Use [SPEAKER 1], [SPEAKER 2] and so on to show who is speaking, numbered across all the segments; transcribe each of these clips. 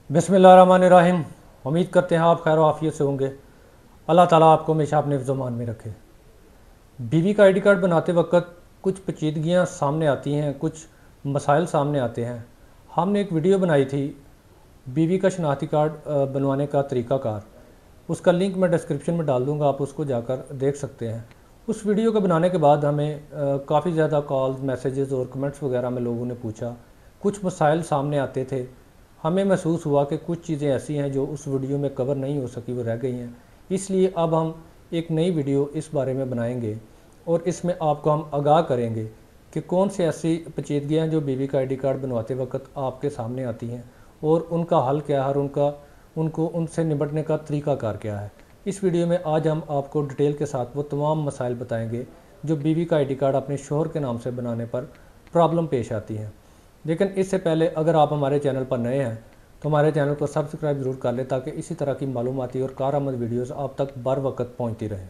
[SPEAKER 1] बिस्मिल्लाहिर्रहमानिर्रहीम। उम्मीद करते हैं आप खैर आफियत से होंगे। अल्लाह ताला आपको हमेशा अपने ज़मान में रखे। बीवी का आईडी कार्ड बनाते वक्त कुछ पेचीदगियाँ सामने आती हैं, कुछ मसाइल सामने आते हैं। हमने एक वीडियो बनाई थी बीवी का शनाख्ती कार्ड बनवाने का तरीक़ाकार। उसका लिंक मैं डिस्क्रिप्शन में डाल दूँगा, आप उसको जाकर देख सकते हैं। उस वीडियो को बनाने के बाद हमें काफ़ी ज़्यादा कॉल्स, मैसेजेस और कमेंट्स वगैरह में लोगों ने पूछा, कुछ मसाइल सामने आते थे। हमें महसूस हुआ कि कुछ चीज़ें ऐसी हैं जो उस वीडियो में कवर नहीं हो सकी, वो रह गई हैं। इसलिए अब हम एक नई वीडियो इस बारे में बनाएंगे और इसमें आपको हम आगाह करेंगे कि कौन सी ऐसी पेचीदगियाँ हैं जो बीवी का आईडी कार्ड बनवाते वक्त आपके सामने आती हैं और उनका हल क्या है और उनसे निपटने का तरीक़ाकार क्या है। इस वीडियो में आज हम आपको डिटेल के साथ वो तमाम मसाइल बताएंगे जो बीवी का आईडी कार्ड अपने शोहर के नाम से बनाने पर प्रॉब्लम पेश आती हैं। लेकिन इससे पहले अगर आप हमारे चैनल पर नए हैं तो हमारे चैनल को सब्सक्राइब ज़रूर कर लें ताकि इसी तरह की मालूमाती और कारआमद वीडियोज़ आप तक बर वक्त पहुँचती रहें।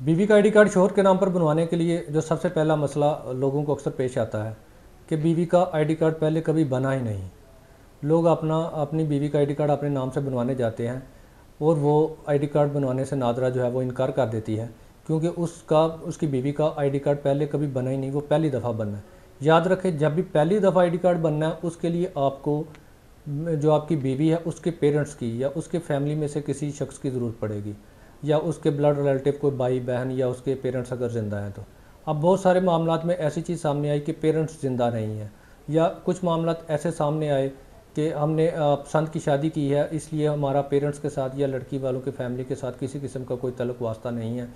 [SPEAKER 1] बीवी का आईडी कार्ड शोहर के नाम पर बनवाने के लिए जो सबसे पहला मसला लोगों को अक्सर पेश आता है कि बीवी का आईडी कार्ड पहले कभी बना ही नहीं। लोग अपनी बीवी का आईडी कार्ड अपने नाम से बनवाने जाते हैं और वो आईडी कार्ड बनवाने से नादरा जो है वो इनकार कर देती है, क्योंकि उसकी बीवी का आईडी कार्ड पहले कभी बना ही नहीं, वो पहली दफ़ा बनना है। याद रखें, जब भी पहली दफ़ा आईडी कार्ड बनना है उसके लिए आपको जो आपकी बीवी है उसके पेरेंट्स की या उसके फैमिली में से किसी शख्स की ज़रूरत पड़ेगी, या उसके ब्लड रिलेटिव कोई भाई बहन या उसके पेरेंट्स अगर ज़िंदा हैं तो। अब बहुत सारे मामलात में ऐसी चीज़ सामने आई कि पेरेंट्स ज़िंदा नहीं हैं, या कुछ मामलात ऐसे सामने आए कि हमने पसंद की शादी की है, इसलिए हमारा पेरेंट्स के साथ या लड़की वालों के फैमिली के साथ किसी किस्म का कोई तल्लुक़ वास्ता नहीं है,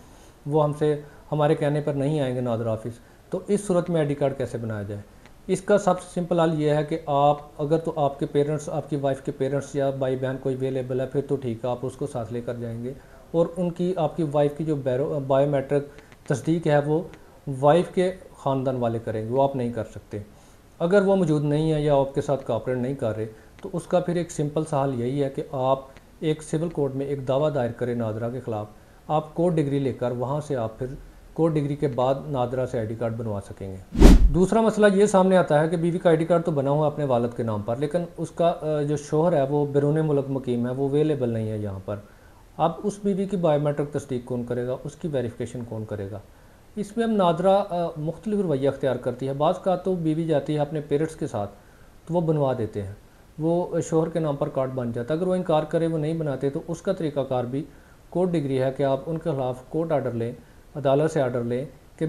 [SPEAKER 1] वो हमसे हमारे कहने पर नहीं आएंगे नादर ऑफिस। तो इस सूरत में आईडी कार्ड कैसे बनाया जाए? इसका सबसे सिंपल हल ये है कि आप अगर तो आपके पेरेंट्स, आपकी वाइफ के पेरेंट्स या भाई बहन कोई अवेलेबल है फिर तो ठीक है, आप उसको साथ लेकर जाएंगे और आपकी वाइफ की जो बायोमेट्रिक तस्दीक है वो वाइफ के ख़ानदान वाले करेंगे, वो आप नहीं कर सकते। अगर वो मौजूद नहीं है या आपके साथ कोऑपरेट नहीं कर रहे तो उसका फिर एक सिंपल सा हल यही है कि आप एक सिविल कोर्ट में एक दावा दायर करें नादरा के ख़िलाफ़। आप कोर्ट डिग्री लेकर वहाँ से आप फिर कोर्ट डिग्री के बाद नादरा से आईडी कार्ड बनवा सकेंगे। दूसरा मसला ये सामने आता है कि बीवी का आईडी कार्ड तो बना हुआ अपने वालिद के नाम पर, लेकिन उसका जो शोहर है वो बैरून मुल्क मुकीम है, वो अवेलेबल नहीं है यहाँ पर। अब उस बीवी की बायोमेट्रिक तस्दीक कौन करेगा, उसकी वेरिफिकेशन कौन करेगा? इसमें हम नादरा मुख्तलिफ रवैया अख्तियार करती है। बाज़ का तो बीवी जाती है अपने पेरेंट्स के साथ तो वो बनवा देते हैं, वो शोहर के नाम पर कार्ड बन जाता है। अगर वो इनकार करे, वो नहीं बनाते, तो उसका तरीक़ाकार भी कोर्ट डिग्री है कि आप उनके ख़िलाफ़ कोर्ट आर्डर लें, अदालत से आर्डर लें कि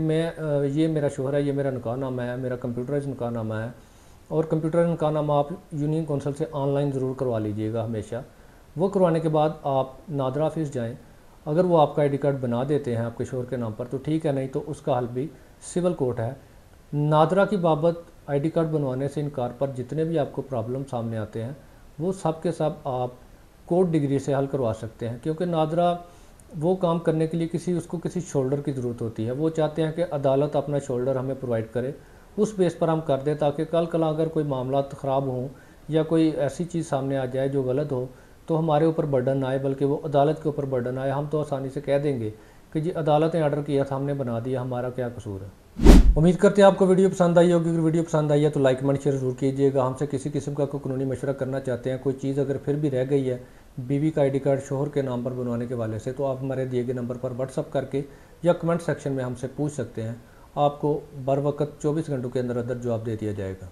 [SPEAKER 1] ये मेरा शोहर है, ये मेरा निकाहनामा है, मेरा कंप्यूटराइज निकाहनामा है। और कंप्यूटराइज निकाहनामा आप यूनियन कौंसिल से ऑनलाइन ज़रूर करवा लीजिएगा हमेशा। वो करवाने के बाद आप नादरा ऑफिस जाएँ। अगर वो आपका आईडी कार्ड बना देते हैं आपके शोहर के नाम पर तो ठीक है, नहीं तो उसका हल भी सिविल कोर्ट है। नादरा की बाबत आईडी कार्ड बनवाने से इनकार पर जितने भी आपको प्रॉब्लम सामने आते हैं वो सब के सब आप कोर्ट डिग्री से हल करवा सकते हैं, क्योंकि नादरा वो काम करने के लिए उसको किसी शोल्डर की ज़रूरत होती है। वो चाहते हैं कि अदालत अपना शोल्डर हमें प्रोवाइड करे, उस बेस पर हम कर दें, ताकि कल अगर कोई मामला ख़राब हों या कोई ऐसी चीज़ सामने आ जाए जो गलत हो तो हमारे ऊपर बर्डन आए, बल्कि वो अदालत के ऊपर बर्डन आए। हम तो आसानी से कह देंगे कि जी अदालत ने ऑर्डर किया था, हमने बना दिया, हमारा क्या कसूर है। उम्मीद करते हैं आपको वीडियो पसंद आई होगी। अगर वीडियो पसंद आई है तो लाइक कमेंट शेयर ज़रूर कीजिएगा। हमसे किसी किस्म का कोई कानूनी मशवरा करना चाहते हैं, कोई चीज़ अगर फिर भी रह गई है बीवी का आईडी कार्ड शोहर के नाम पर बनवाने के वाले से, तो आप हमारे दिए गए नंबर पर व्हाट्सअप करके या कमेंट सेक्शन में हमसे पूछ सकते हैं। आपको बर वक्त 24 घंटों के अंदर अंदर जवाब दे दिया जाएगा।